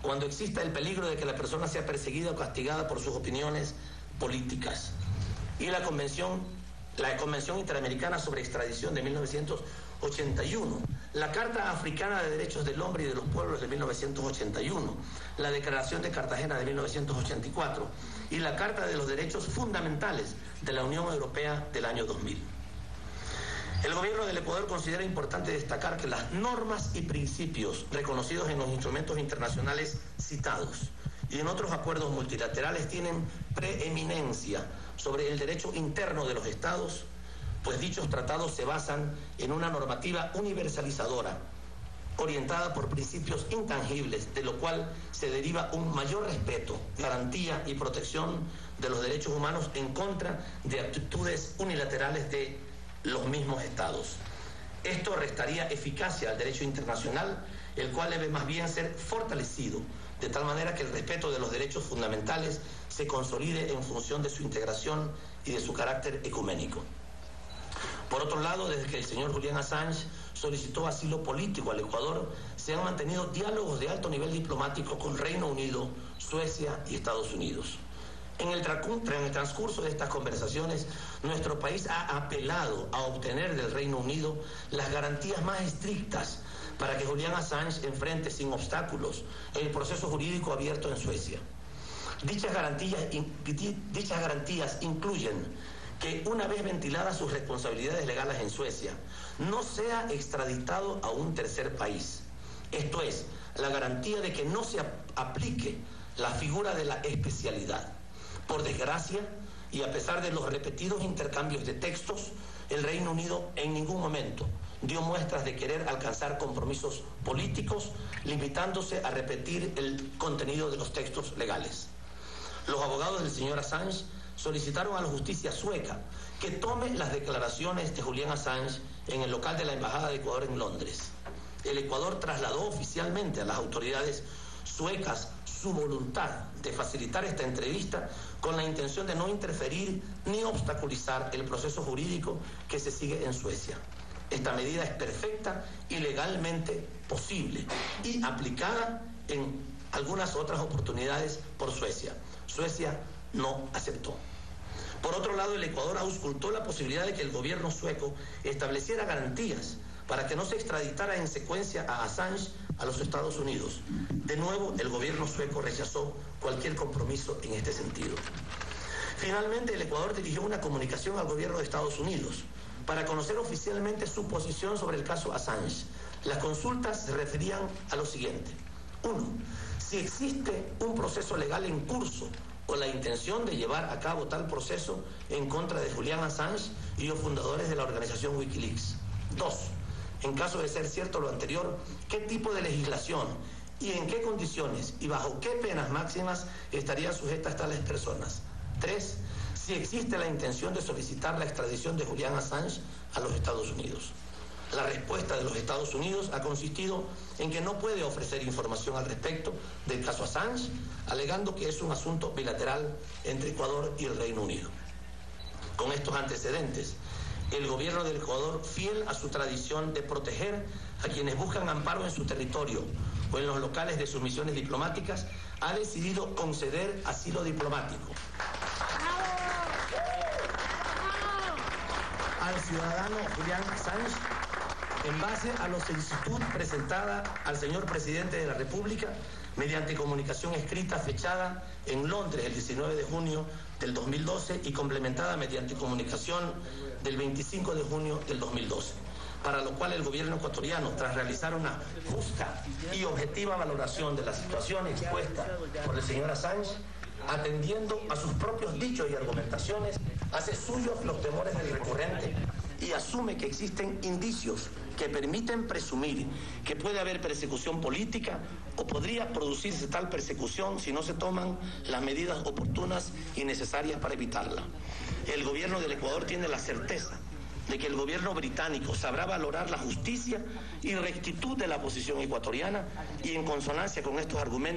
cuando exista el peligro de que la persona sea perseguida o castigada por sus opiniones políticas. Y la Convención Interamericana sobre Extradición de 1981, la Carta Africana de Derechos del Hombre y de los Pueblos de 1981, la Declaración de Cartagena de 1984 y la Carta de los Derechos Fundamentales de la Unión Europea del año 2000. El gobierno del Ecuador considera importante destacar que las normas y principios reconocidos en los instrumentos internacionales citados y en otros acuerdos multilaterales tienen preeminencia sobre el derecho interno de los estados, pues dichos tratados se basan en una normativa universalizadora, orientada por principios intangibles, de lo cual se deriva un mayor respeto, garantía y protección de los derechos humanos en contra de actitudes unilaterales de los mismos estados. Esto restaría eficacia al derecho internacional, el cual debe más bien ser fortalecido, de tal manera que el respeto de los derechos fundamentales se consolide en función de su integración y de su carácter ecuménico. Por otro lado, desde que el señor Julian Assange solicitó asilo político al Ecuador, se han mantenido diálogos de alto nivel diplomático con Reino Unido, Suecia y Estados Unidos. En el transcurso de estas conversaciones, nuestro país ha apelado a obtener del Reino Unido las garantías más estrictas para que Julian Assange enfrente sin obstáculos el proceso jurídico abierto en Suecia. Dichas garantías incluyen que, una vez ventiladas sus responsabilidades legales en Suecia, no sea extraditado a un tercer país. Esto es, la garantía de que no se aplique la figura de la especialidad. Por desgracia, y a pesar de los repetidos intercambios de textos, el Reino Unido en ningún momento dio muestras de querer alcanzar compromisos políticos, limitándose a repetir el contenido de los textos legales. Los abogados del señor Assange solicitaron a la justicia sueca que tome las declaraciones de Julian Assange en el local de la Embajada de Ecuador en Londres. El Ecuador trasladó oficialmente a las autoridades suecas su voluntad de facilitar esta entrevista con la intención de no interferir ni obstaculizar el proceso jurídico que se sigue en Suecia. Esta medida es perfecta y legalmente posible y aplicada en algunas otras oportunidades por Suecia. Suecia no aceptó. Por otro lado, el Ecuador auscultó la posibilidad de que el gobierno sueco estableciera garantías para que no se extraditara en secuencia a Assange a los Estados Unidos. De nuevo, el gobierno sueco rechazó cualquier compromiso en este sentido. Finalmente, el Ecuador dirigió una comunicación al gobierno de Estados Unidos para conocer oficialmente su posición sobre el caso Assange. Las consultas se referían a lo siguiente. 1. Si existe un proceso legal en curso o la intención de llevar a cabo tal proceso en contra de Julian Assange y los fundadores de la organización Wikileaks. 2. En caso de ser cierto lo anterior, ¿qué tipo de legislación y en qué condiciones y bajo qué penas máximas estarían sujetas tales personas? 3. Si existe la intención de solicitar la extradición de Julian Assange a los Estados Unidos. La respuesta de los Estados Unidos ha consistido en que no puede ofrecer información al respecto del caso Assange, alegando que es un asunto bilateral entre Ecuador y el Reino Unido. Con estos antecedentes, el gobierno del Ecuador, fiel a su tradición de proteger a quienes buscan amparo en su territorio o en los locales de sus misiones diplomáticas, ha decidido conceder asilo diplomático al ciudadano Julian Assange en base a la solicitud presentada al señor presidente de la República mediante comunicación escrita fechada en Londres el 19 de junio del 2012 y complementada mediante comunicación del 25 de junio del 2012, para lo cual el gobierno ecuatoriano, tras realizar una justa y objetiva valoración de la situación expuesta por el señor Assange, atendiendo a sus propios dichos y argumentaciones, hace suyos los temores del recurrente y asume que existen indicios que permiten presumir que puede haber persecución política o podría producirse tal persecución si no se toman las medidas oportunas y necesarias para evitarla. El gobierno del Ecuador tiene la certeza de que el gobierno británico sabrá valorar la justicia y rectitud de la posición ecuatoriana y en consonancia con estos argumentos